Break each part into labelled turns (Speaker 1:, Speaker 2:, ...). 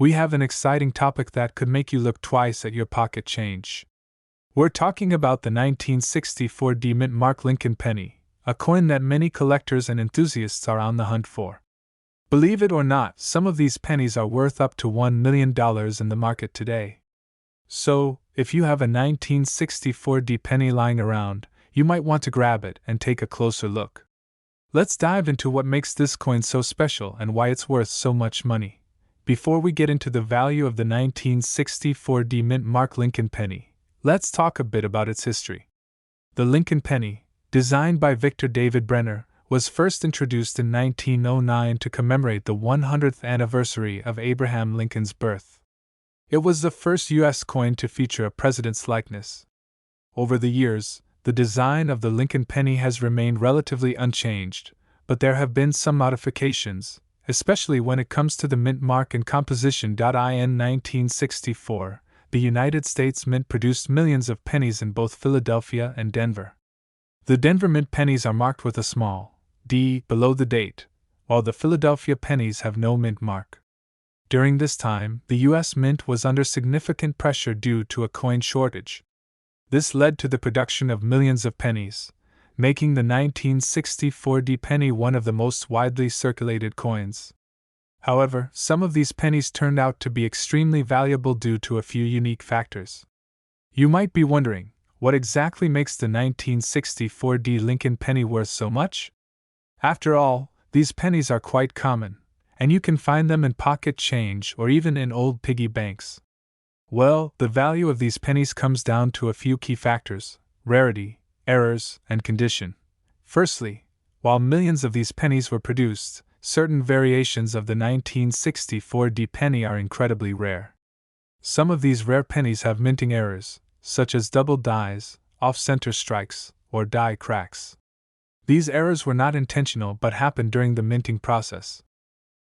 Speaker 1: we have an exciting topic that could make you look twice at your pocket change. We're talking about the 1964 D Mint Mark Lincoln penny, a coin that many collectors and enthusiasts are on the hunt for. Believe it or not, some of these pennies are worth up to $1 million in the market today. So, if you have a 1964 D penny lying around, you might want to grab it and take a closer look. Let's dive into what makes this coin so special and why it's worth so much money. Before we get into the value of the 1964 D Mint Mark Lincoln penny, let's talk a bit about its history. The Lincoln penny, designed by Victor David Brenner, was first introduced in 1909 to commemorate the 100th anniversary of Abraham Lincoln's birth. It was the first U.S. coin to feature a president's likeness. Over the years, the design of the Lincoln penny has remained relatively unchanged, but there have been some modifications, especially when it comes to the mint mark and composition. In 1964, the United States Mint produced millions of pennies in both Philadelphia and Denver. The Denver Mint pennies are marked with a small D below the date, while the Philadelphia pennies have no mint mark. During this time, the U.S. Mint was under significant pressure due to a coin shortage. This led to the production of millions of pennies, making the 1964 D penny one of the most widely circulated coins. However, some of these pennies turned out to be extremely valuable due to a few unique factors. You might be wondering, what exactly makes the 1964 D Lincoln penny worth so much? After all, these pennies are quite common, and you can find them in pocket change or even in old piggy banks. Well, the value of these pennies comes down to a few key factors: rarity, errors, and condition. Firstly, while millions of these pennies were produced, certain variations of the 1964 D penny are incredibly rare. Some of these rare pennies have minting errors, such as double dies, off-center strikes, or die cracks. These errors were not intentional but happened during the minting process.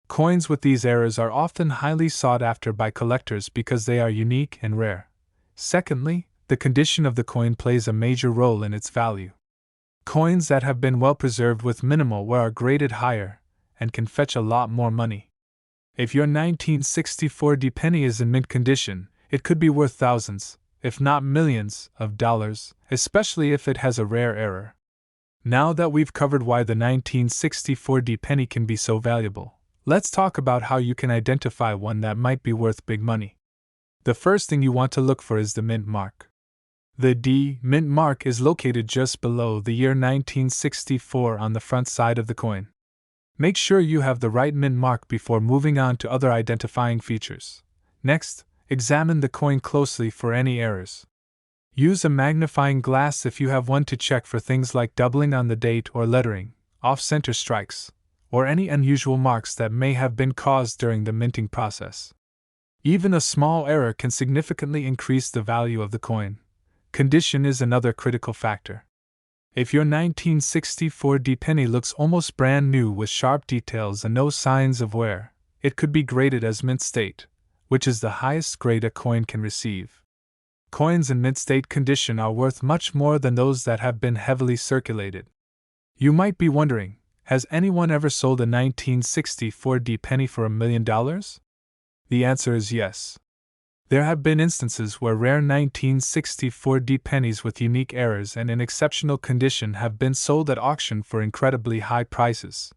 Speaker 1: Coins with these errors are often highly sought after by collectors because they are unique and rare. Secondly, the condition of the coin plays a major role in its value. Coins that have been well preserved with minimal wear are graded higher and can fetch a lot more money. If your 1964 D penny is in mint condition, it could be worth thousands, if not millions, of dollars, especially if it has a rare error. Now that we've covered why the 1964 D penny can be so valuable, let's talk about how you can identify one that might be worth big money. The first thing you want to look for is the mint mark. The D mint mark is located just below the year 1964 on the front side of the coin. Make sure you have the right mint mark before moving on to other identifying features. Next, examine the coin closely for any errors. Use a magnifying glass if you have one to check for things like doubling on the date or lettering, off-center strikes, or any unusual marks that may have been caused during the minting process. Even a small error can significantly increase the value of the coin. Condition is another critical factor. If your 1964 D penny looks almost brand new with sharp details and no signs of wear, it could be graded as mint state, which is the highest grade a coin can receive. Coins in mint state condition are worth much more than those that have been heavily circulated. You might be wondering, has anyone ever sold a 1964 D penny for $1 million? The answer is yes. There have been instances where rare 1964 D pennies with unique errors and in exceptional condition have been sold at auction for incredibly high prices.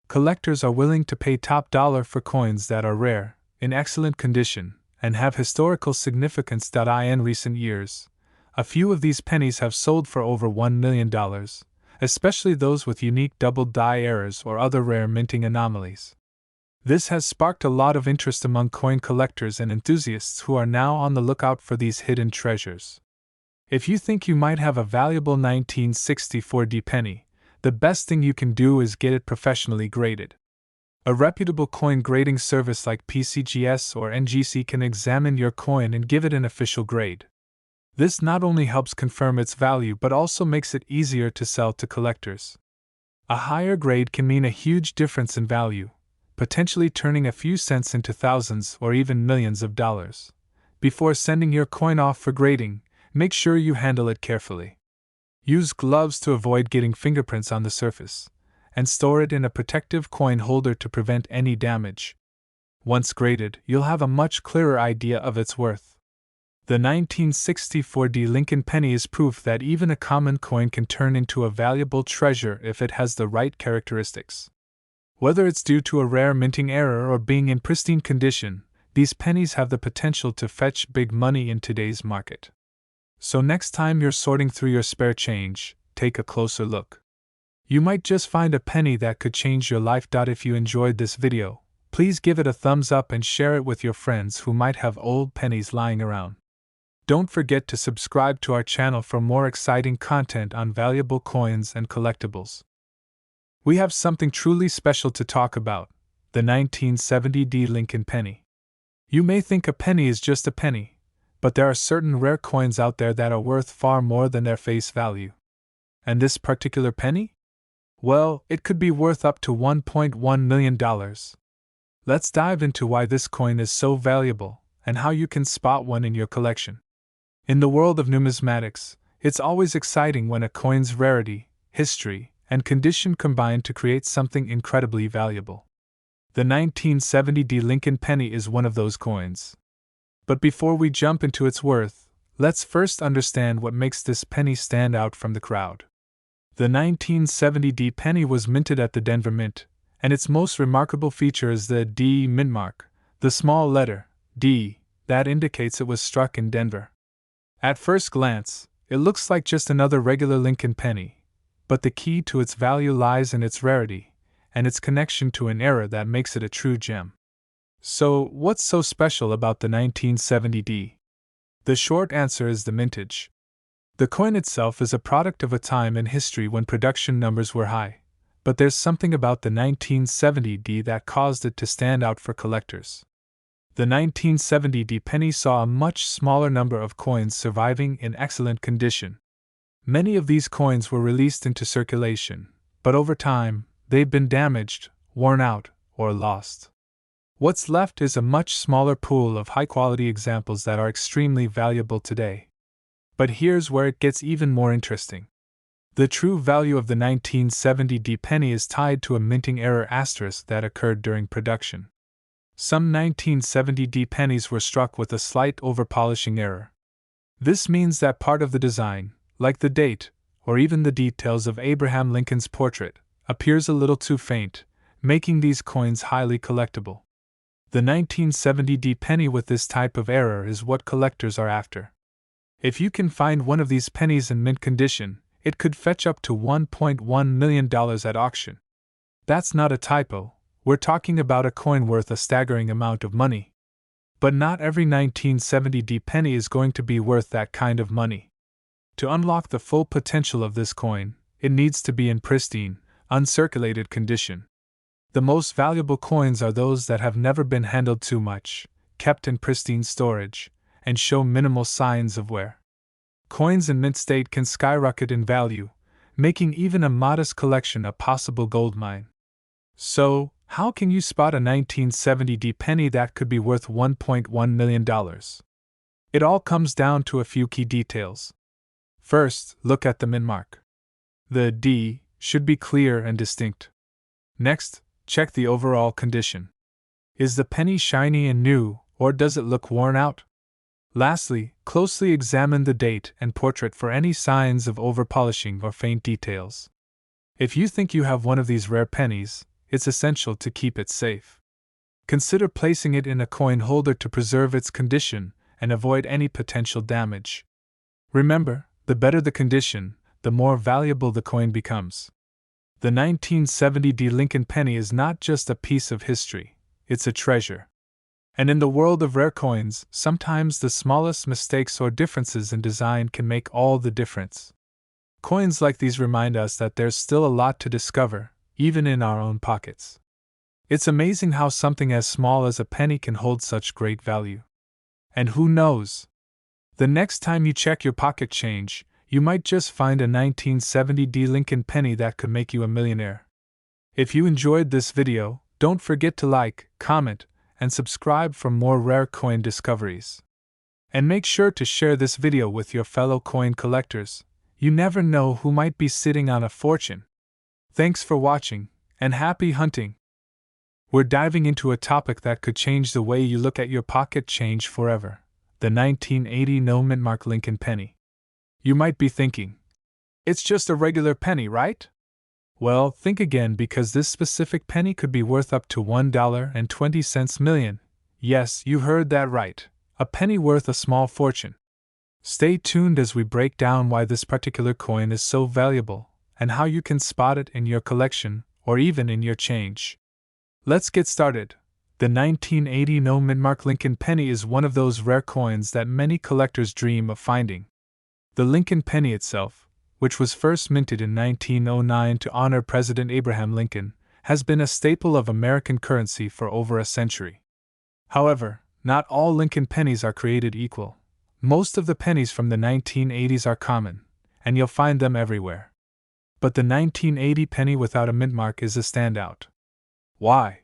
Speaker 1: Collectors are willing to pay top dollar for coins that are rare, in excellent condition, and have historical significance. In recent years, a few of these pennies have sold for over $1 million, especially those with unique double die errors or other rare minting anomalies. This has sparked a lot of interest among coin collectors and enthusiasts who are now on the lookout for these hidden treasures. If you think you might have a valuable 1964 D penny, the best thing you can do is get it professionally graded. A reputable coin grading service like PCGS or NGC can examine your coin and give it an official grade. This not only helps confirm its value but also makes it easier to sell to collectors. A higher grade can mean a huge difference in value, potentially turning a few cents into thousands or even millions of dollars. Before sending your coin off for grading, make sure you handle it carefully. Use gloves to avoid getting fingerprints on the surface, and store it in a protective coin holder to prevent any damage. Once graded, you'll have a much clearer idea of its worth. The 1964 D Lincoln penny is proof that even a common coin can turn into a valuable treasure if it has the right characteristics. Whether it's due to a rare minting error or being in pristine condition, these pennies have the potential to fetch big money in today's market. So next time you're sorting through your spare change, take a closer look. You might just find a penny that could change your life. If you enjoyed this video, please give it a thumbs up and share it with your friends who might have old pennies lying around. Don't forget to subscribe to our channel for more exciting content on valuable coins and collectibles. We have something truly special to talk about, the 1970 D Lincoln penny. You may think a penny is just a penny, but there are certain rare coins out there that are worth far more than their face value. And this particular penny? Well, it could be worth up to $1.1 million. Let's dive into why this coin is so valuable and how you can spot one in your collection. In the world of numismatics, it's always exciting when a coin's rarity, history, and condition combine to create something incredibly valuable. The 1970 D Lincoln penny is one of those coins. But before we jump into its worth, let's first understand what makes this penny stand out from the crowd. The 1970 D penny was minted at the Denver Mint, and its most remarkable feature is the D mint mark, the small letter D that indicates it was struck in Denver. At first glance, it looks like just another regular Lincoln penny, but the key to its value lies in its rarity and its connection to an era that makes it a true gem. So, what's so special about the 1970 D? The short answer is the mintage. The coin itself is a product of a time in history when production numbers were high, but there's something about the 1970 D that caused it to stand out for collectors. The 1970 D penny saw a much smaller number of coins surviving in excellent condition. Many of these coins were released into circulation, but over time, they've been damaged, worn out, or lost. What's left is a much smaller pool of high-quality examples that are extremely valuable today. But here's where it gets even more interesting. The true value of the 1970 D penny is tied to a minting error asterisk that occurred during production. Some 1970 D pennies were struck with a slight overpolishing error. This means that part of the design, like the date, or even the details of Abraham Lincoln's portrait, appears a little too faint, making these coins highly collectible. The 1970 D penny with this type of error is what collectors are after. If you can find one of these pennies in mint condition, it could fetch up to $1.1 million at auction. That's not a typo, we're talking about a coin worth a staggering amount of money. But not every 1970 D penny is going to be worth that kind of money. To unlock the full potential of this coin, it needs to be in pristine, uncirculated condition. The most valuable coins are those that have never been handled too much, kept in pristine storage, and show minimal signs of wear. Coins in mint state can skyrocket in value, making even a modest collection a possible goldmine. So, how can you spot a 1970 D penny that could be worth $1.1 million? It all comes down to a few key details. First, look at the mint mark. The D should be clear and distinct. Next, check the overall condition. Is the penny shiny and new, or does it look worn out? Lastly, closely examine the date and portrait for any signs of overpolishing or faint details. If you think you have one of these rare pennies, it's essential to keep it safe. Consider placing it in a coin holder to preserve its condition and avoid any potential damage. Remember, the better the condition, the more valuable the coin becomes. The 1970 D Lincoln penny is not just a piece of history, it's a treasure. And in the world of rare coins, sometimes the smallest mistakes or differences in design can make all the difference. Coins like these remind us that there's still a lot to discover, even in our own pockets. It's amazing how something as small as a penny can hold such great value. And who knows? The next time you check your pocket change, you might just find a 1970 D Lincoln penny that could make you a millionaire. If you enjoyed this video, don't forget to like, comment, and subscribe for more rare coin discoveries. And make sure to share this video with your fellow coin collectors. You never know who might be sitting on a fortune. Thanks for watching, and happy hunting! We're diving into a topic that could change the way you look at your pocket change forever: the 1980 no-mint mark Lincoln penny. You might be thinking, it's just a regular penny, right? Well, think again, because this specific penny could be worth up to $1.20 million. Yes, you heard that right. A penny worth a small fortune. Stay tuned as we break down why this particular coin is so valuable, and how you can spot it in your collection, or even in your change. Let's get started. The 1980 no-mint mark Lincoln penny is one of those rare coins that many collectors dream of finding. The Lincoln penny itself, which was first minted in 1909 to honor President Abraham Lincoln, has been a staple of American currency for over a century. However, not all Lincoln pennies are created equal. Most of the pennies from the 1980s are common, and you'll find them everywhere. But the 1980 penny without a mint mark is a standout. Why?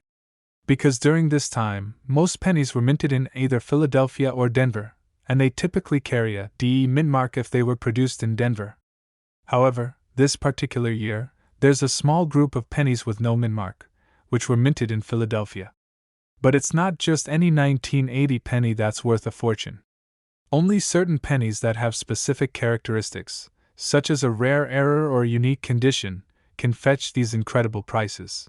Speaker 1: Because during this time, most pennies were minted in either Philadelphia or Denver, and they typically carry a DE mint mark if they were produced in Denver. However, this particular year, there's a small group of pennies with no mint mark, which were minted in Philadelphia. But it's not just any 1980 penny that's worth a fortune. Only certain pennies that have specific characteristics, such as a rare error or unique condition, can fetch these incredible prices.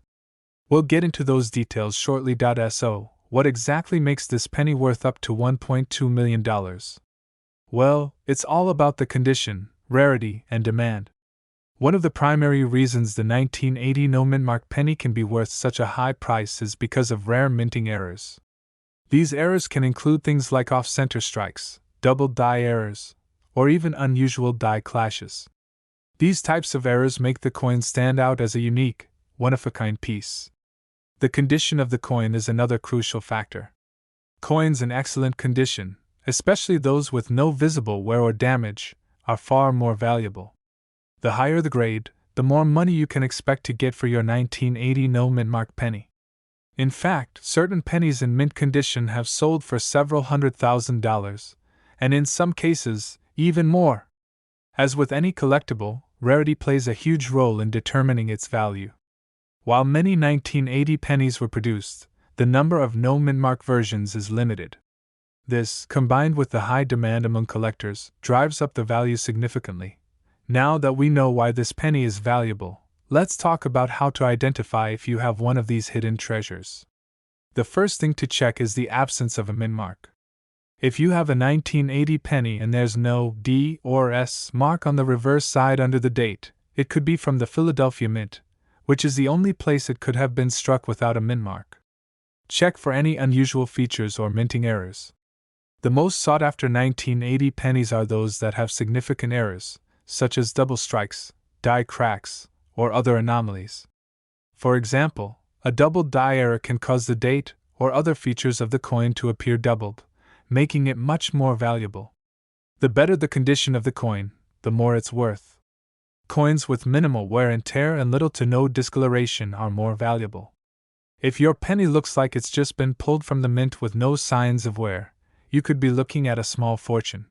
Speaker 1: We'll get into those details shortly. So, what exactly makes this penny worth up to $1.2 million? Well, it's all about the condition, rarity, and demand. One of the primary reasons the 1980 no-mint mark penny can be worth such a high price is because of rare minting errors. These errors can include things like off-center strikes, doubled die errors, or even unusual die clashes. These types of errors make the coin stand out as a unique, one-of-a-kind piece. The condition of the coin is another crucial factor. Coins in excellent condition, especially those with no visible wear or damage, are far more valuable. The higher the grade, the more money you can expect to get for your 1980 no-mint mark penny. In fact, certain pennies in mint condition have sold for several $100,000, and in some cases, even more. As with any collectible, rarity plays a huge role in determining its value. While many 1980 pennies were produced, the number of no-mint mark versions is limited. This, combined with the high demand among collectors, drives up the value significantly. Now that we know why this penny is valuable, let's talk about how to identify if you have one of these hidden treasures. The first thing to check is the absence of a mint mark. If you have a 1980 penny and there's no D or S mark on the reverse side under the date, it could be from the Philadelphia Mint, which is the only place it could have been struck without a mint mark. Check for any unusual features or minting errors. The most sought-after 1980 pennies are those that have significant errors, such as double strikes, die cracks, or other anomalies. For example, a doubled die error can cause the date or other features of the coin to appear doubled, making it much more valuable. The better the condition of the coin, the more it's worth. Coins with minimal wear and tear and little to no discoloration are more valuable. If your penny looks like it's just been pulled from the mint with no signs of wear, you could be looking at a small fortune.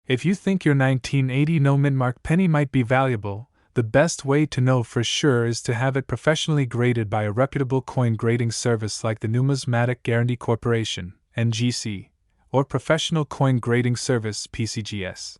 Speaker 1: If you think your 1980 no-mint mark penny might be valuable, the best way to know for sure is to have it professionally graded by a reputable coin grading service like the Numismatic Guarantee Corporation, NGC, or Professional Coin Grading Service, PCGS.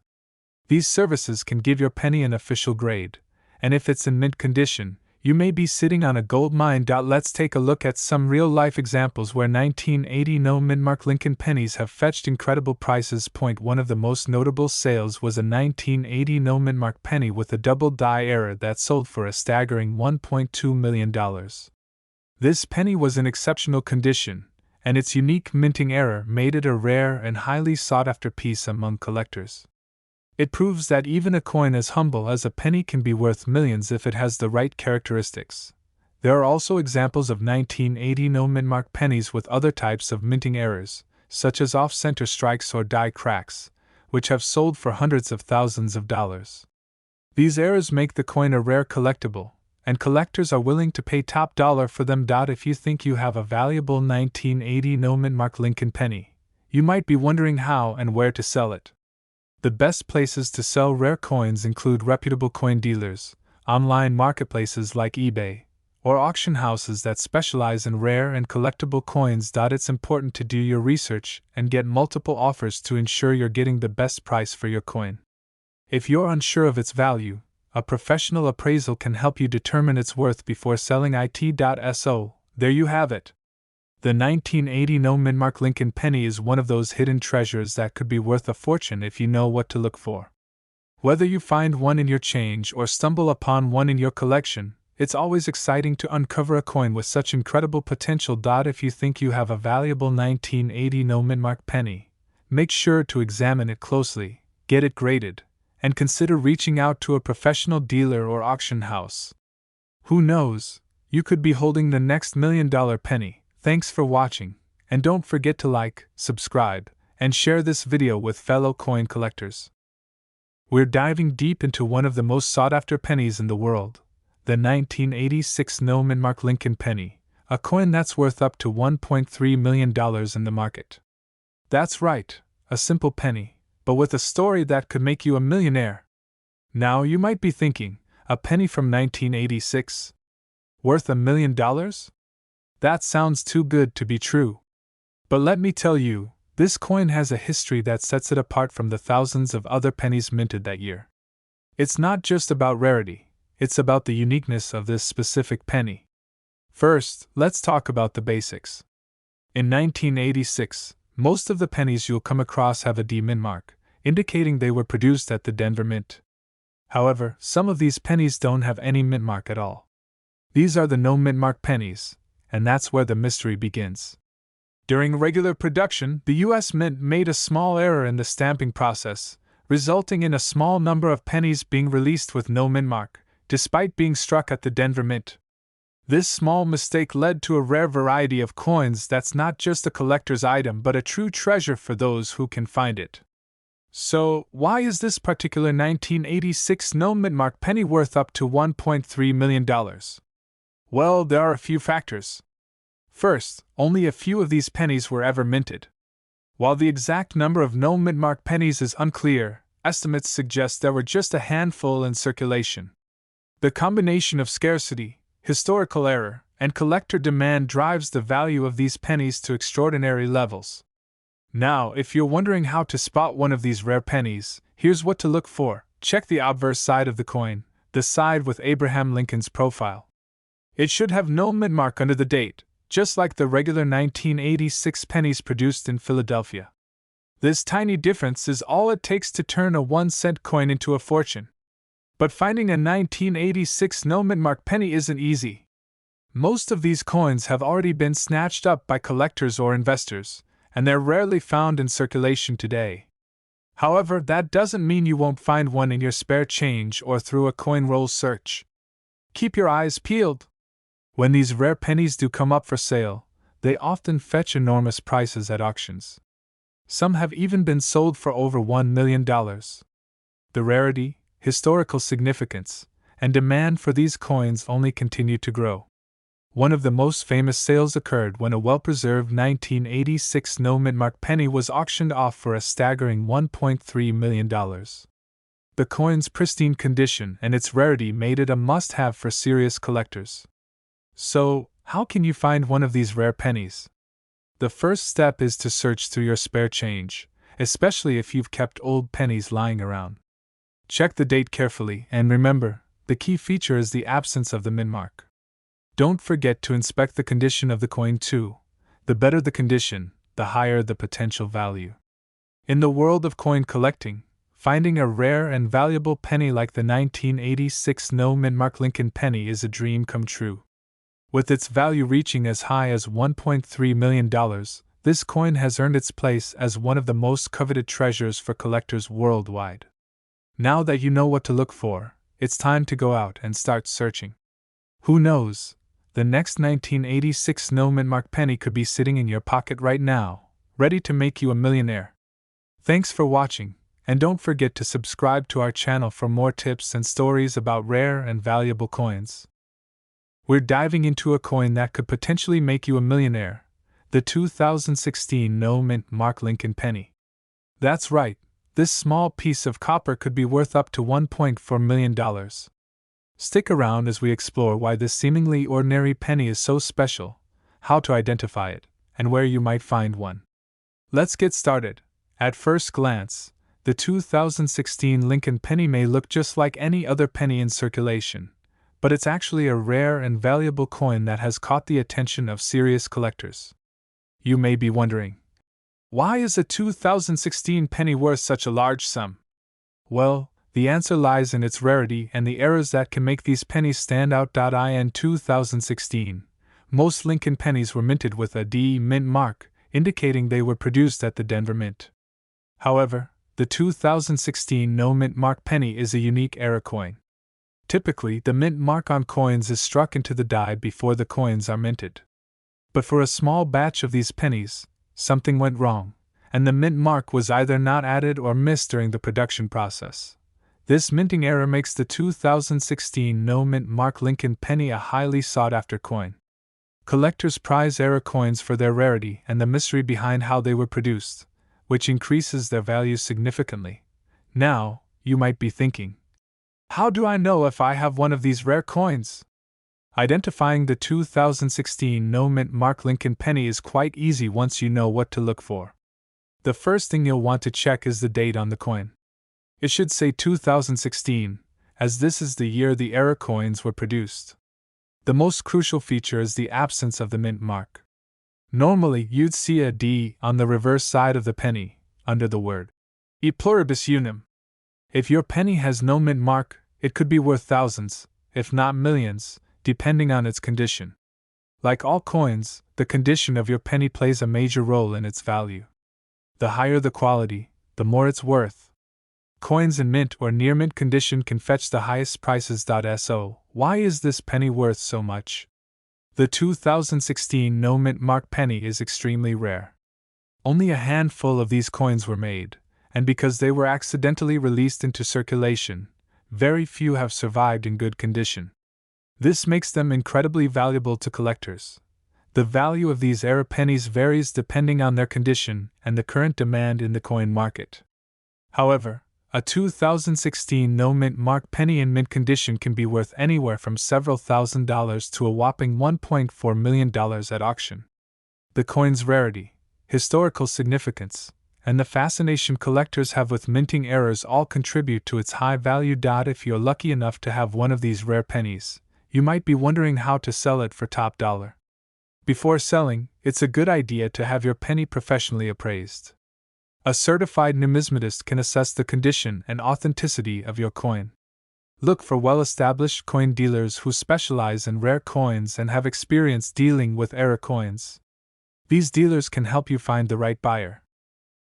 Speaker 1: These services can give your penny an official grade, and if it's in mint condition, you may be sitting on a gold mine. Let's take a look at some real-life examples where 1980 no-mint mark Lincoln pennies have fetched incredible prices. One of the most notable sales was a 1980 no-mint mark penny with a double die error that sold for a staggering $1.2 million. This penny was in exceptional condition, and its unique minting error made it a rare and highly sought-after piece among collectors. It proves that even a coin as humble as a penny can be worth millions if it has the right characteristics. There are also examples of 1980 no-mint mark pennies with other types of minting errors, such as off-center strikes or die cracks, which have sold for hundreds of thousands of dollars. These errors make the coin a rare collectible, and collectors are willing to pay top dollar for them. If you think you have a valuable 1980 no-mint mark Lincoln penny, you might be wondering how and where to sell it. The best places to sell rare coins include reputable coin dealers, online marketplaces like eBay, or auction houses that specialize in rare and collectible coins. It's important to do your research and get multiple offers to ensure you're getting the best price for your coin. If you're unsure of its value, a professional appraisal can help you determine its worth before selling it. There you have it. The 1980 no-min-mark Lincoln penny is one of those hidden treasures that could be worth a fortune if you know what to look for. Whether you find one in your change or stumble upon one in your collection, it's always exciting to uncover a coin with such incredible potential. If you think you have a valuable 1980 no-min-mark penny, make sure to examine it closely, get it graded, and consider reaching out to a professional dealer or auction house. Who knows, you could be holding the next $1 million penny. Thanks for watching, and don't forget to like, subscribe, and share this video with fellow coin collectors. We're diving deep into one of the most sought-after pennies in the world, the 1986 no-min-mark Lincoln penny, a coin that's worth up to $1.3 million in the market. That's right, a simple penny, but with a story that could make you a millionaire. Now you might be thinking, a penny from 1986? Worth $1 million? That sounds too good to be true. But let me tell you, this coin has a history that sets it apart from the thousands of other pennies minted that year. It's not just about rarity, it's about the uniqueness of this specific penny. First, let's talk about the basics. In 1986, most of the pennies you'll come across have a D-Mint mark, indicating they were produced at the Denver Mint. However, some of these pennies don't have any mint mark at all. These are the no-mint mark pennies, and that's where the mystery begins. During regular production, the U.S. Mint made a small error in the stamping process, resulting in a small number of pennies being released with no mint mark, despite being struck at the Denver Mint. This small mistake led to a rare variety of coins that's not just a collector's item but a true treasure for those who can find it. So, why is this particular 1986 no mint mark penny worth up to $1.3 million? Well, there are a few factors. First, only a few of these pennies were ever minted. While the exact number of no mint mark pennies is unclear, estimates suggest there were just a handful in circulation. The combination of scarcity, historical error, and collector demand drives the value of these pennies to extraordinary levels. Now, if you're wondering how to spot one of these rare pennies, here's what to look for. Check the obverse side of the coin, the side with Abraham Lincoln's profile. It should have no mint mark under the date, just like the regular 1986 pennies produced in Philadelphia. This tiny difference is all it takes to turn a 1-cent coin into a fortune. But finding a 1986 no mint mark penny isn't easy. Most of these coins have already been snatched up by collectors or investors, and they're rarely found in circulation today. However, that doesn't mean you won't find one in your spare change or through a coin roll search. Keep your eyes peeled. When these rare pennies do come up for sale, they often fetch enormous prices at auctions. Some have even been sold for over $1 million. The rarity, historical significance, and demand for these coins only continue to grow. One of the most famous sales occurred when a well-preserved 1986 no mint mark penny was auctioned off for a staggering $1.3 million. The coin's pristine condition and its rarity made it a must-have for serious collectors. So, how can you find one of these rare pennies? The first step is to search through your spare change, especially if you've kept old pennies lying around. Check the date carefully, and remember, the key feature is the absence of the mint mark. Don't forget to inspect the condition of the coin too. The better the condition, the higher the potential value. In the world of coin collecting, finding a rare and valuable penny like the 1986 no mint mark Lincoln penny is a dream come true. With its value reaching as high as $1.3 million, this coin has earned its place as one of the most coveted treasures for collectors worldwide. Now that you know what to look for, it's time to go out and start searching. Who knows, the next 1986 no mint mark penny could be sitting in your pocket right now, ready to make you a millionaire. Thanks for watching, and don't forget to subscribe to our channel for more tips and stories about rare and valuable coins. We're diving into a coin that could potentially make you a millionaire, the 2016 no mint mark Lincoln penny. That's right, this small piece of copper could be worth up to $1.4 million. Stick around as we explore why this seemingly ordinary penny is so special, how to identify it, and where you might find one. Let's get started. At first glance, the 2016 Lincoln penny may look just like any other penny in circulation, but it's actually a rare and valuable coin that has caught the attention of serious collectors. You may be wondering, why is a 2016 penny worth such a large sum? Well, the answer lies in its rarity and the errors that can make these pennies stand out. In 2016, most Lincoln pennies were minted with a D mint mark, indicating they were produced at the Denver Mint. However, the 2016 no mint mark penny is a unique era coin. Typically, the mint mark on coins is struck into the die before the coins are minted. But for a small batch of these pennies, something went wrong, and the mint mark was either not added or missed during the production process. This minting error makes the 2016 no mint mark Lincoln penny a highly sought-after coin. Collectors prize era coins for their rarity and the mystery behind how they were produced, which increases their value significantly. Now, you might be thinking, how do I know if I have one of these rare coins? Identifying the 2016 no mint mark Lincoln penny is quite easy once you know what to look for. The first thing you'll want to check is the date on the coin. It should say 2016, as this is the year the era coins were produced. The most crucial feature is the absence of the mint mark. Normally, you'd see a D on the reverse side of the penny, under the word E pluribus unum. If your penny has no mint mark, it could be worth thousands, if not millions, depending on its condition. Like all coins, the condition of your penny plays a major role in its value. The higher the quality, the more it's worth. Coins in mint or near mint condition can fetch the highest prices. So, why is this penny worth so much? The 2016 no mint mark penny is extremely rare. Only a handful of these coins were made, and because they were accidentally released into circulation, very few have survived in good condition. This makes them incredibly valuable to collectors. The value of these era pennies varies depending on their condition and the current demand in the coin market. However, a 2016 no mint mark penny in mint condition can be worth anywhere from several $1,000s to a whopping $1.4 million at auction. The coin's rarity, historical significance, and the fascination collectors have with minting errors all contribute to its high value. If you're lucky enough to have one of these rare pennies, you might be wondering how to sell it for top dollar. Before selling, it's a good idea to have your penny professionally appraised. A certified numismatist can assess the condition and authenticity of your coin. Look for well-established coin dealers who specialize in rare coins and have experience dealing with era coins. These dealers can help you find the right buyer.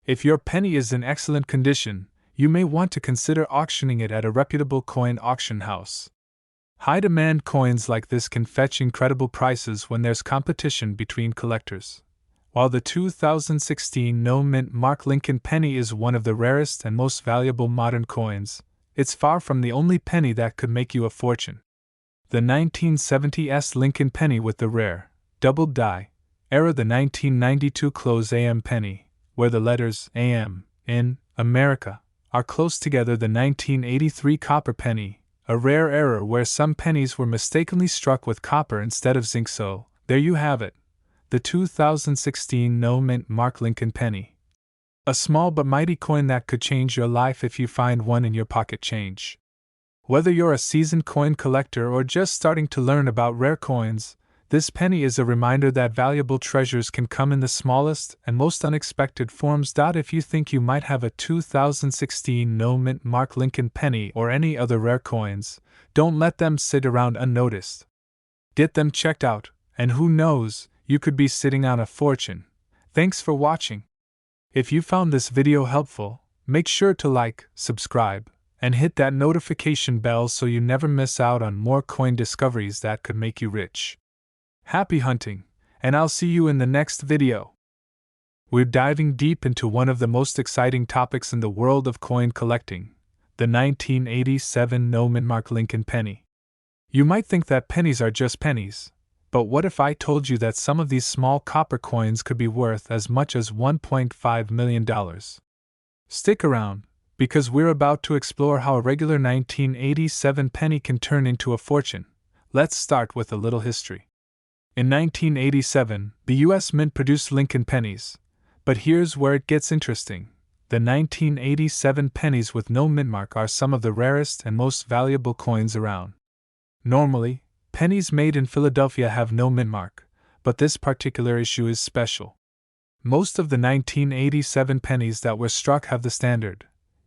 Speaker 1: If your penny is in excellent condition, you may want to consider auctioning it at a reputable coin auction house. High-demand coins like this can fetch incredible prices when there's competition between collectors. While the 2016 no mint mark Lincoln penny is one of the rarest and most valuable modern coins, it's far from the only penny that could make you a fortune. The 1970s Lincoln penny with the rare, doubled die, era, the 1992 close AM penny, where the letters AM, in America, are close together, the 1983 copper penny, a rare error where some pennies were mistakenly struck with copper instead of zinc. So, there you have it. The 2016 no mint mark Lincoln penny. A small but mighty coin that could change your life if you find one in your pocket change. Whether you're a seasoned coin collector or just starting to learn about rare coins, this penny is a reminder that valuable treasures can come in the smallest and most unexpected forms. If you think you might have a 2016 no mint mark Lincoln penny or any other rare coins, don't let them sit around unnoticed. Get them checked out, and who knows, you could be sitting on a fortune. Thanks for watching. If you found this video helpful, make sure to like, subscribe, and hit that notification bell so you never miss out on more coin discoveries that could make you rich. Happy hunting, and I'll see you in the next video. We're diving deep into one of the most exciting topics in the world of coin collecting, the 1987 no mint mark Lincoln penny. You might think that pennies are just pennies, but what if I told you that some of these small copper coins could be worth as much as $1.5 million? Stick around, Because we're about to explore how a regular 1987 penny can turn into a fortune. Let's start with a little history. In 1987, the U.S. Mint produced Lincoln pennies. But here's where it gets interesting. The 1987 pennies with no mint mark are some of the rarest and most valuable coins around. Normally, pennies made in Philadelphia have no mint mark, but this particular issue is special. Most of the 1987 pennies that were struck have the standard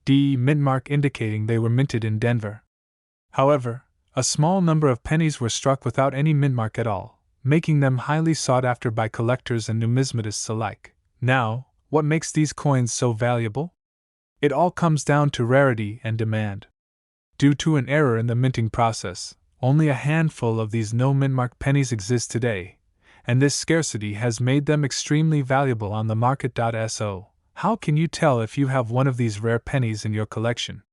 Speaker 1: D mint mark indicating they were minted in Denver. However, a small number of pennies were struck without any mint mark at all, making them highly sought after by collectors and numismatists alike. Now, what makes these coins so valuable? It all comes down to rarity and demand. Due to an error in the minting process, only a handful of these no mint mark pennies exist today, and this scarcity has made them extremely valuable on the market. So, how can you tell if you have one of these rare pennies in your collection?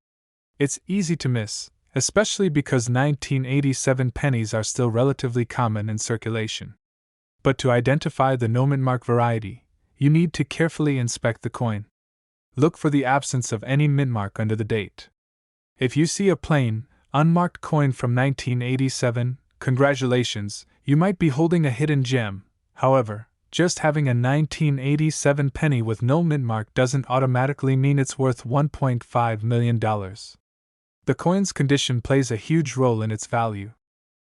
Speaker 1: It's easy to miss, especially because 1987 pennies are still relatively common in circulation. But to identify the no mint mark variety, you need to carefully inspect the coin. Look for the absence of any mint mark under the date. If you see a plain, unmarked coin from 1987, congratulations, you might be holding a hidden gem. However, just having a 1987 penny with no mint mark doesn't automatically mean it's worth $1.5 million. The coin's condition plays a huge role in its value.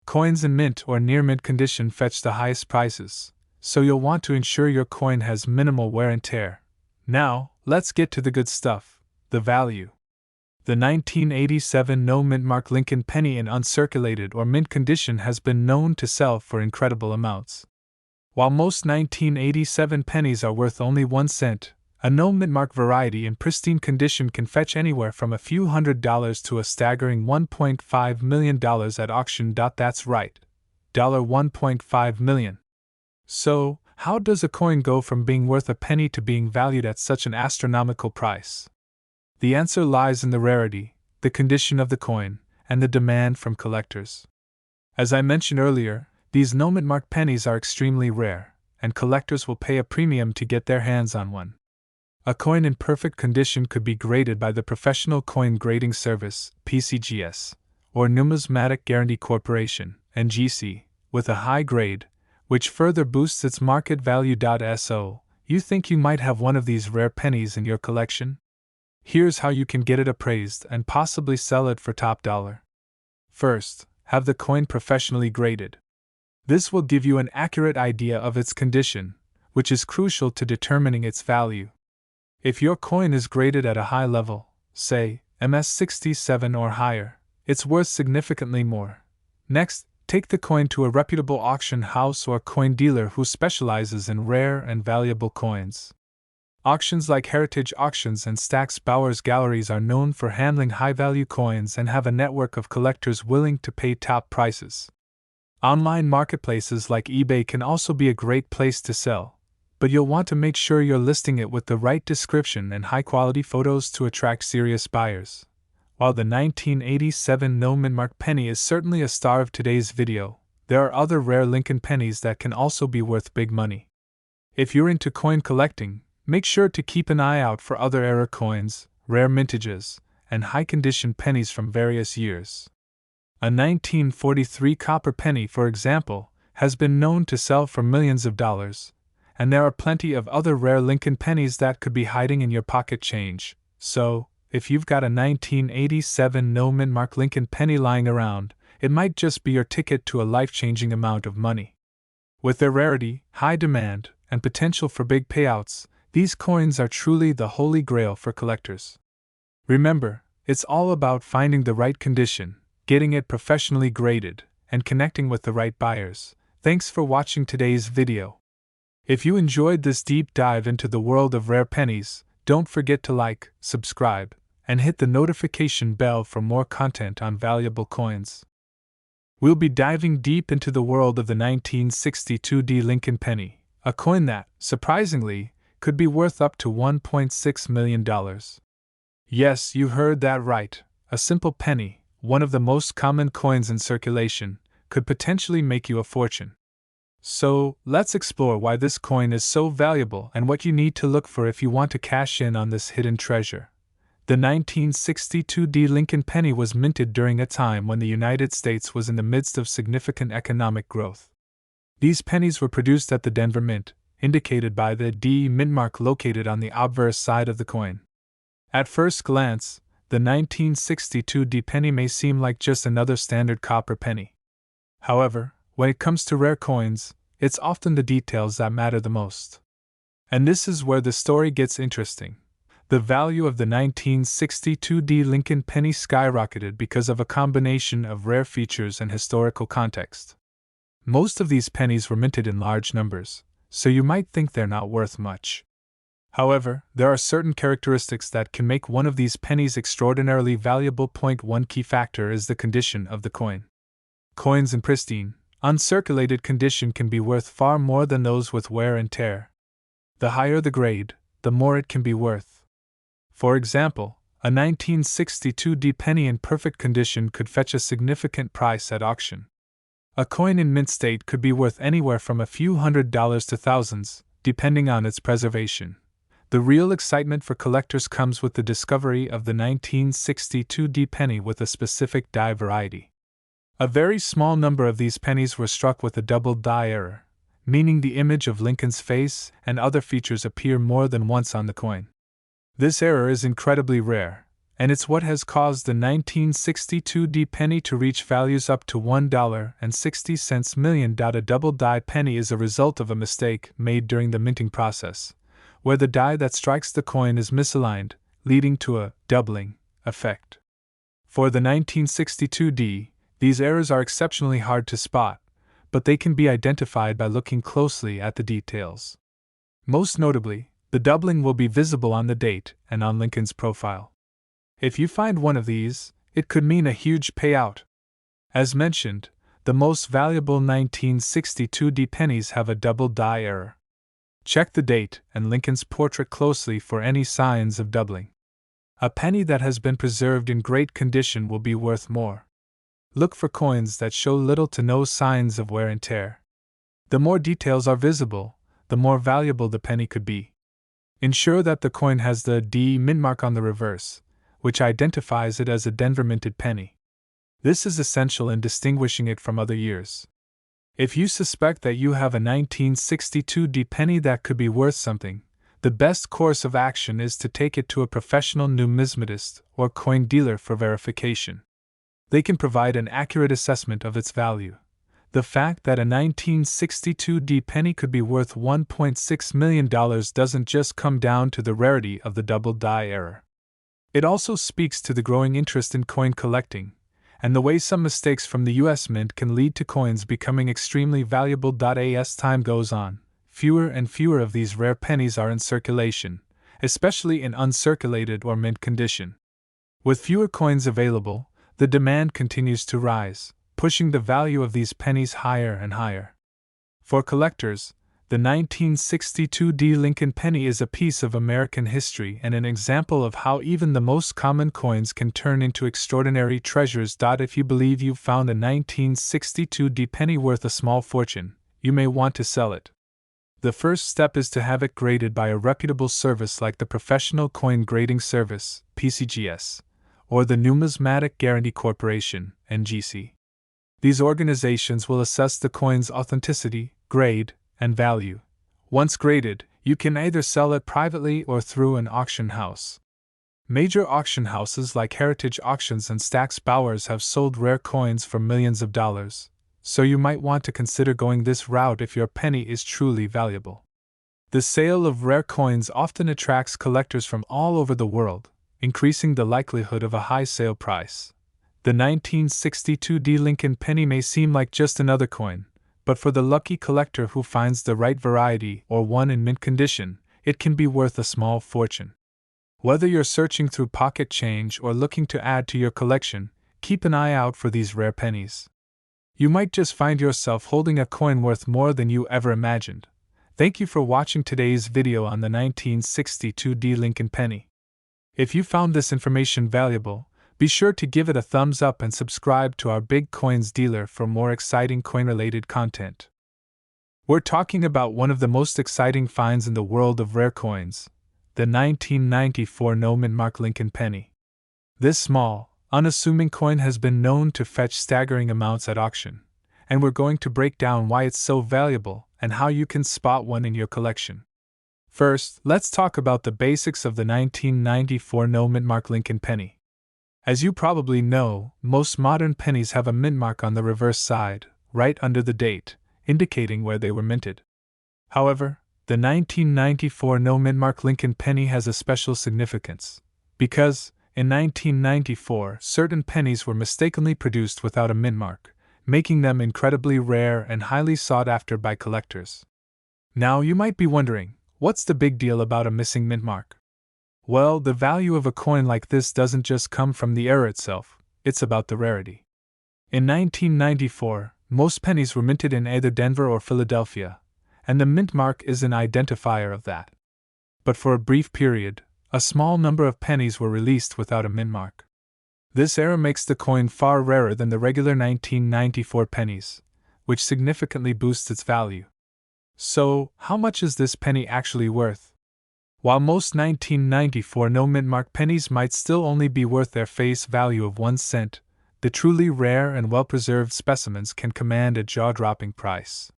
Speaker 1: Coins in mint or near mint condition fetch the highest prices, so you'll want to ensure your coin has minimal wear and tear. Now, let's get to the good stuff, the value. The 1987 no mint mark Lincoln penny in uncirculated or mint condition has been known to sell for incredible amounts. While most 1987 pennies are worth only 1 cent, a no mint mark variety in pristine condition can fetch anywhere from a few $100s to a staggering $1.5 million at auction. That's right, $1.5 million. So, how does a coin go from being worth a penny to being valued at such an astronomical price? The answer lies in the rarity, the condition of the coin, and the demand from collectors. As I mentioned earlier, these no mint mark pennies are extremely rare, and collectors will pay a premium to get their hands on one. A coin in perfect condition could be graded by the Professional Coin Grading Service, PCGS, or Numismatic Guarantee Corporation, NGC, with a high grade, which further boosts its market value. So, you think you might have one of these rare pennies in your collection? Here's how you can get it appraised and possibly sell it for top dollar. First, have the coin professionally graded. This will give you an accurate idea of its condition, which is crucial to determining its value. If your coin is graded at a high level, say MS67 or higher, it's worth significantly more. Next, take the coin to a reputable auction house or coin dealer who specializes in rare and valuable coins. Auctions like Heritage Auctions and Stack's Bowers Galleries are known for handling high-value coins and have a network of collectors willing to pay top prices. Online marketplaces like eBay can also be a great place to sell, but you'll want to make sure you're listing it with the right description and high-quality photos to attract serious buyers. While the 1987 no mint mark penny is certainly a star of today's video, there are other rare Lincoln pennies that can also be worth big money. If you're into coin collecting, make sure to keep an eye out for other era coins, rare mintages, and high-condition pennies from various years. A 1943 copper penny, for example, has been known to sell for millions of dollars, and there are plenty of other rare Lincoln pennies that could be hiding in your pocket change. So, if you've got a 1987 no mint mark Lincoln penny lying around, it might just be your ticket to a life-changing amount of money. With their rarity, high demand, and potential for big payouts, these coins are truly the holy grail for collectors. Remember, it's all about finding the right condition, getting it professionally graded, and connecting with the right buyers. Thanks for watching today's video. If you enjoyed this deep dive into the world of rare pennies, don't forget to like, subscribe, and hit the notification bell for more content on valuable coins. We'll be diving deep into the world of the 1962 Lincoln penny, a coin that, surprisingly, could be worth up to $1.6 million. Yes, you heard that right. A simple penny, one of the most common coins in circulation, could potentially make you a fortune. So, let's explore why this coin is so valuable and what you need to look for if you want to cash in on this hidden treasure. The 1962 Lincoln penny was minted during a time when the United States was in the midst of significant economic growth. These pennies were produced at the Denver Mint, indicated by the D mint mark located on the obverse side of the coin. At first glance, the 1962 penny may seem like just another standard copper penny. However, when it comes to rare coins, it's often the details that matter the most. And this is where the story gets interesting. The value of the 1962 Lincoln penny skyrocketed because of a combination of rare features and historical context. Most of these pennies were minted in large numbers, so you might think they're not worth much. However, there are certain characteristics that can make one of these pennies extraordinarily valuable. One key factor is the condition of the coin. Coins in pristine, uncirculated condition can be worth far more than those with wear and tear. The higher the grade, the more it can be worth. For example, a 1962 penny in perfect condition could fetch a significant price at auction. A coin in mint state could be worth anywhere from a few $100s to thousands, depending on its preservation. The real excitement for collectors comes with the discovery of the 1962 penny with a specific die variety. A very small number of these pennies were struck with a double die error, meaning the image of Lincoln's face and other features appear more than once on the coin. This error is incredibly rare, and it's what has caused the 1962 penny to reach values up to $1.60 million. A double die penny is a result of a mistake made during the minting process, where the die that strikes the coin is misaligned, leading to a doubling effect. For the 1962 these errors are exceptionally hard to spot, but they can be identified by looking closely at the details. Most notably, the doubling will be visible on the date and on Lincoln's profile. If you find one of these, it could mean a huge payout. As mentioned, the most valuable 1962 pennies have a double die error. Check the date and Lincoln's portrait closely for any signs of doubling. A penny that has been preserved in great condition will be worth more. Look for coins that show little to no signs of wear and tear. The more details are visible, the more valuable the penny could be. Ensure that the coin has the D mint mark on the reverse, which identifies it as a Denver minted penny. This is essential in distinguishing it from other years. If you suspect that you have a 1962 penny that could be worth something, the best course of action is to take it to a professional numismatist or coin dealer for verification. They can provide an accurate assessment of its value. The fact that a 1962 penny could be worth $1.6 million doesn't just come down to the rarity of the double die error. It also speaks to the growing interest in coin collecting, and the way some mistakes from the US Mint can lead to coins becoming extremely valuable. As time goes on, fewer and fewer of these rare pennies are in circulation, especially in uncirculated or mint condition. With fewer coins available, the demand continues to rise, pushing the value of these pennies higher and higher. For collectors, the 1962 Lincoln penny is a piece of American history and an example of how even the most common coins can turn into extraordinary treasures. If you believe you've found a 1962 penny worth a small fortune, you may want to sell it. The first step is to have it graded by a reputable service like the Professional Coin Grading Service, PCGS, or the Numismatic Guarantee Corporation, NGC. These organizations will assess the coin's authenticity, grade, and value. Once graded, you can either sell it privately or through an auction house. Major auction houses like Heritage Auctions and Stack's Bowers have sold rare coins for millions of dollars, so you might want to consider going this route if your penny is truly valuable. The sale of rare coins often attracts collectors from all over the world, increasing the likelihood of a high sale price. The 1962 Lincoln penny may seem like just another coin, but for the lucky collector who finds the right variety or one in mint condition, it can be worth a small fortune. Whether you're searching through pocket change or looking to add to your collection, keep an eye out for these rare pennies. You might just find yourself holding a coin worth more than you ever imagined. Thank you for watching today's video on the 1962 Lincoln penny. If you found this information valuable, be sure to give it a thumbs up and subscribe to our Big Coins dealer for more exciting coin-related content. We're talking about one of the most exciting finds in the world of rare coins, the 1994 no-mint mark Lincoln penny. This small, unassuming coin has been known to fetch staggering amounts at auction, and we're going to break down why it's so valuable and how you can spot one in your collection. First, let's talk about the basics of the 1994 no-mint mark Lincoln penny. As you probably know, most modern pennies have a mint mark on the reverse side, right under the date, indicating where they were minted. However, the 1994 no-mint mark Lincoln penny has a special significance, because, in 1994, certain pennies were mistakenly produced without a mint mark, making them incredibly rare and highly sought after by collectors. Now you might be wondering, what's the big deal about a missing mint mark? Well, the value of a coin like this doesn't just come from the error itself, it's about the rarity. In 1994, most pennies were minted in either Denver or Philadelphia, and the mint mark is an identifier of that. But for a brief period, a small number of pennies were released without a mint mark. This error makes the coin far rarer than the regular 1994 pennies, which significantly boosts its value. So, how much is this penny actually worth? While most 1994 no-mint mark pennies might still only be worth their face value of 1 cent, the truly rare and well-preserved specimens can command a jaw-dropping price.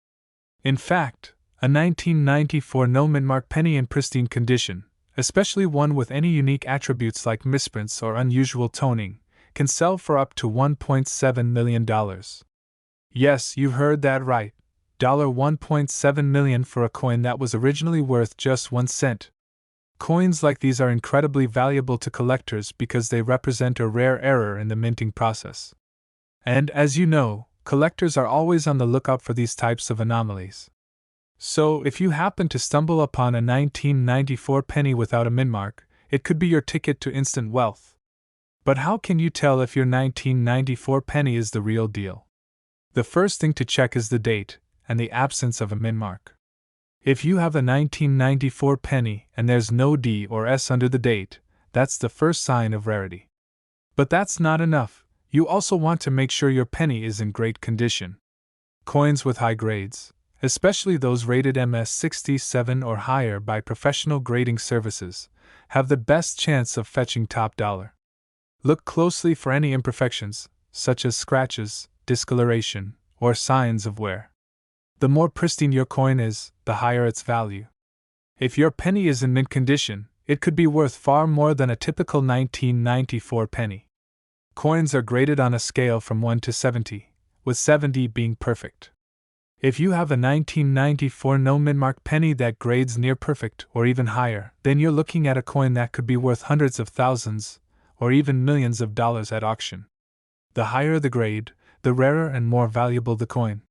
Speaker 1: In fact, a 1994 no-mint mark penny in pristine condition, especially one with any unique attributes like misprints or unusual toning, can sell for up to $1.7 million. Yes, you heard that right, $1.7 million for a coin that was originally worth just 1 cent. Coins like these are incredibly valuable to collectors because they represent a rare error in the minting process. And as you know, collectors are always on the lookout for these types of anomalies. So, if you happen to stumble upon a 1994 penny without a mint mark, it could be your ticket to instant wealth. But how can you tell if your 1994 penny is the real deal? The first thing to check is the date and the absence of a mint mark. If you have a 1994 penny and there's no D or S under the date, that's the first sign of rarity. But that's not enough. You also want to make sure your penny is in great condition. Coins with high grades, especially those rated MS67 or higher by professional grading services, have the best chance of fetching top dollar. Look closely for any imperfections, such as scratches, discoloration, or signs of wear. The more pristine your coin is, the higher its value. If your penny is in mint condition, it could be worth far more than a typical 1994 penny. Coins are graded on a scale from 1 to 70, with 70 being perfect. If you have a 1994 no-mint mark penny that grades near perfect or even higher, then you're looking at a coin that could be worth hundreds of thousands, or even millions of dollars at auction. The higher the grade, the rarer and more valuable the coin.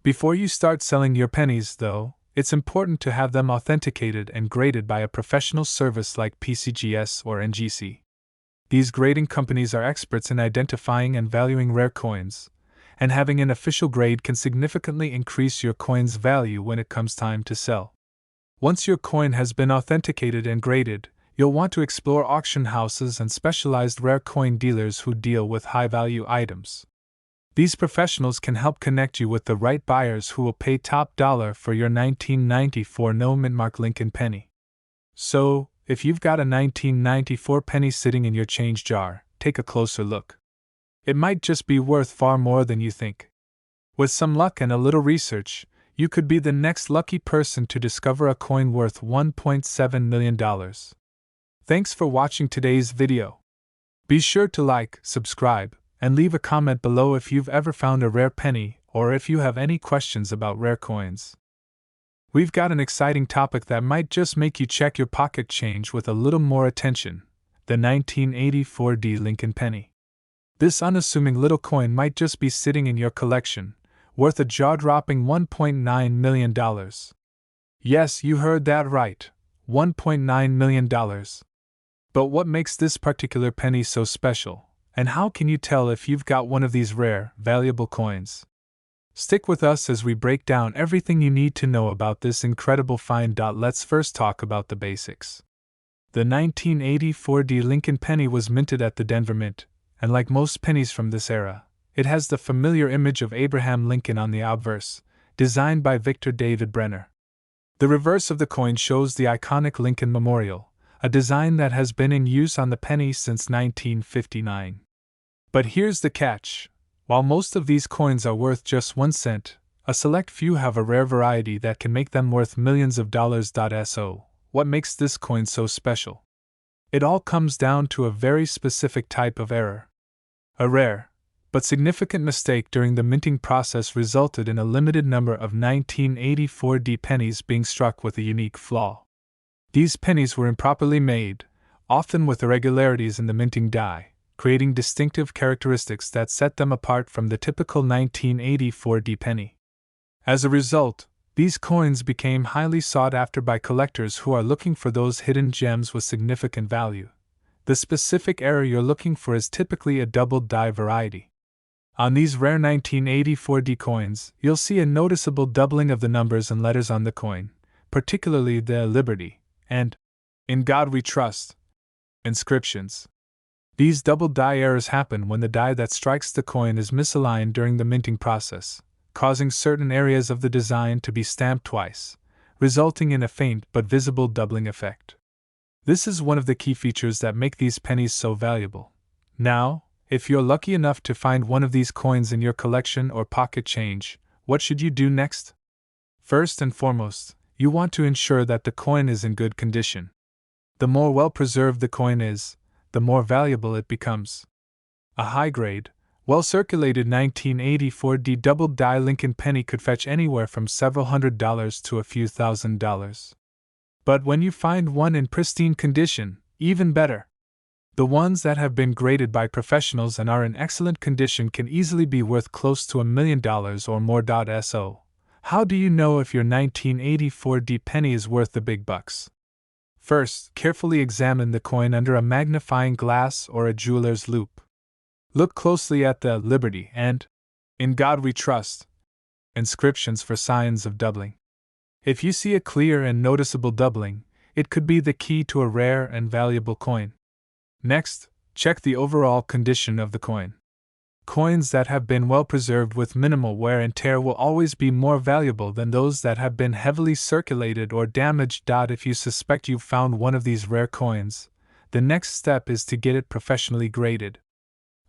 Speaker 1: Before you start selling your pennies, though, it's important to have them authenticated and graded by a professional service like PCGS or NGC. These grading companies are experts in identifying and valuing rare coins, and having an official grade can significantly increase your coin's value when it comes time to sell. Once your coin has been authenticated and graded, you'll want to explore auction houses and specialized rare coin dealers who deal with high-value items. These professionals can help connect you with the right buyers who will pay top dollar for your 1994 no-mint mark Lincoln penny. So, if you've got a 1994 penny sitting in your change jar, take a closer look. It might just be worth far more than you think. With some luck and a little research, you could be the next lucky person to discover a coin worth $1.7 million. Thanks for watching today's video. Be sure to like, subscribe, and leave a comment below if you've ever found a rare penny or if you have any questions about rare coins. We've got an exciting topic that might just make you check your pocket change with a little more attention: the 1984 Lincoln penny. This unassuming little coin might just be sitting in your collection, worth a jaw-dropping $1.9 million. Yes, you heard that right, $1.9 million. But what makes this particular penny so special? And how can you tell if you've got one of these rare, valuable coins? Stick with us as we break down everything you need to know about this incredible find. Let's first talk about the basics. The 1984 Lincoln penny was minted at the Denver Mint, and like most pennies from this era, it has the familiar image of Abraham Lincoln on the obverse, designed by Victor David Brenner. The reverse of the coin shows the iconic Lincoln Memorial, a design that has been in use on the penny since 1959. But here's the catch. While most of these coins are worth just 1 cent, a select few have a rare variety that can make them worth millions of dollars. So, what makes this coin so special? It all comes down to a very specific type of error. A rare, but significant mistake during the minting process resulted in a limited number of 1984D pennies being struck with a unique flaw. These pennies were improperly made, often with irregularities in the minting die, creating distinctive characteristics that set them apart from the typical 1984D penny. As a result, these coins became highly sought after by collectors who are looking for those hidden gems with significant value. The specific error you're looking for is typically a double die variety. On these rare 1984D coins, you'll see a noticeable doubling of the numbers and letters on the coin, particularly the Liberty and In God We Trust inscriptions. These double die errors happen when the die that strikes the coin is misaligned during the minting process, causing certain areas of the design to be stamped twice, resulting in a faint but visible doubling effect. This is one of the key features that make these pennies so valuable. Now, if you're lucky enough to find one of these coins in your collection or pocket change, what should you do next? First and foremost, you want to ensure that the coin is in good condition. The more well-preserved the coin is, the more valuable it becomes. A high-grade, well-circulated 1984D double-die Lincoln penny could fetch anywhere from several $100s to a few $1,000s. But when you find one in pristine condition, even better. The ones that have been graded by professionals and are in excellent condition can easily be worth close to $1 million or more. So, how do you know if your 1984D penny is worth the big bucks? First, carefully examine the coin under a magnifying glass or a jeweler's loupe. Look closely at the Liberty and In God We Trust inscriptions for signs of doubling. If you see a clear and noticeable doubling, it could be the key to a rare and valuable coin. Next, check the overall condition of the coin. Coins that have been well preserved with minimal wear and tear will always be more valuable than those that have been heavily circulated or damaged. If you suspect you've found one of these rare coins, the next step is to get it professionally graded.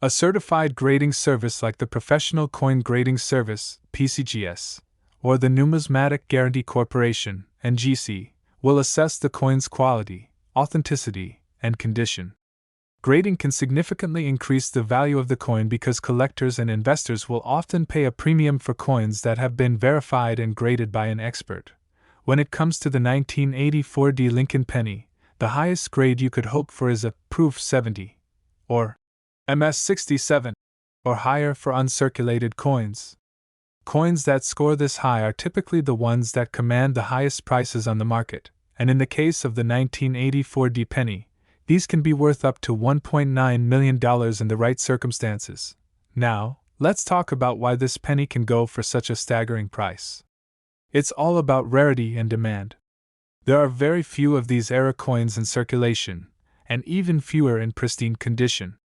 Speaker 1: A certified grading service like the Professional Coin Grading Service, PCGS, or the Numismatic Guarantee Corporation, NGC, will assess the coin's quality, authenticity, and condition. Grading can significantly increase the value of the coin because collectors and investors will often pay a premium for coins that have been verified and graded by an expert. When it comes to the 1984D Lincoln penny, the highest grade you could hope for is a Proof 70, or MS 67, or higher for uncirculated coins. Coins that score this high are typically the ones that command the highest prices on the market, and in the case of the 1984D penny, these can be worth up to $1.9 million in the right circumstances. Now, let's talk about why this penny can go for such a staggering price. It's all about rarity and demand. There are very few of these era coins in circulation, and even fewer in pristine condition.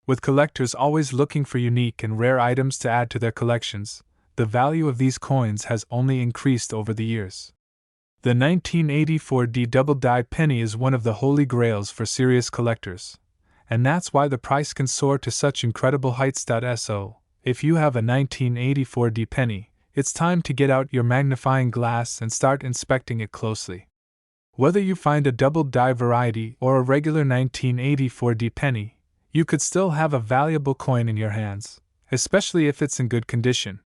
Speaker 1: With collectors always looking for unique and rare items to add to their collections, the value of these coins has only increased over the years. The 1984D double-die penny is one of the holy grails for serious collectors, and that's why the price can soar to such incredible heights. So, if you have a 1984D penny, it's time to get out your magnifying glass and start inspecting it closely. Whether you find a double-die variety or a regular 1984D penny, you could still have a valuable coin in your hands, especially if it's in good condition.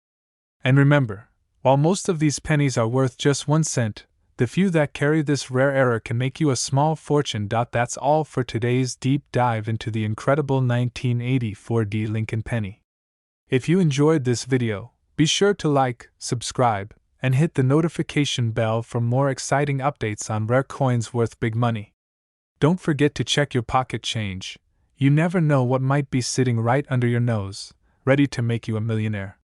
Speaker 1: And remember, while most of these pennies are worth just 1 cent, the few that carry this rare error can make you a small fortune. That's all for today's deep dive into the incredible 1984D Lincoln penny. If you enjoyed this video, be sure to like, subscribe, and hit the notification bell for more exciting updates on rare coins worth big money. Don't forget to check your pocket change. You never know what might be sitting right under your nose, ready to make you a millionaire.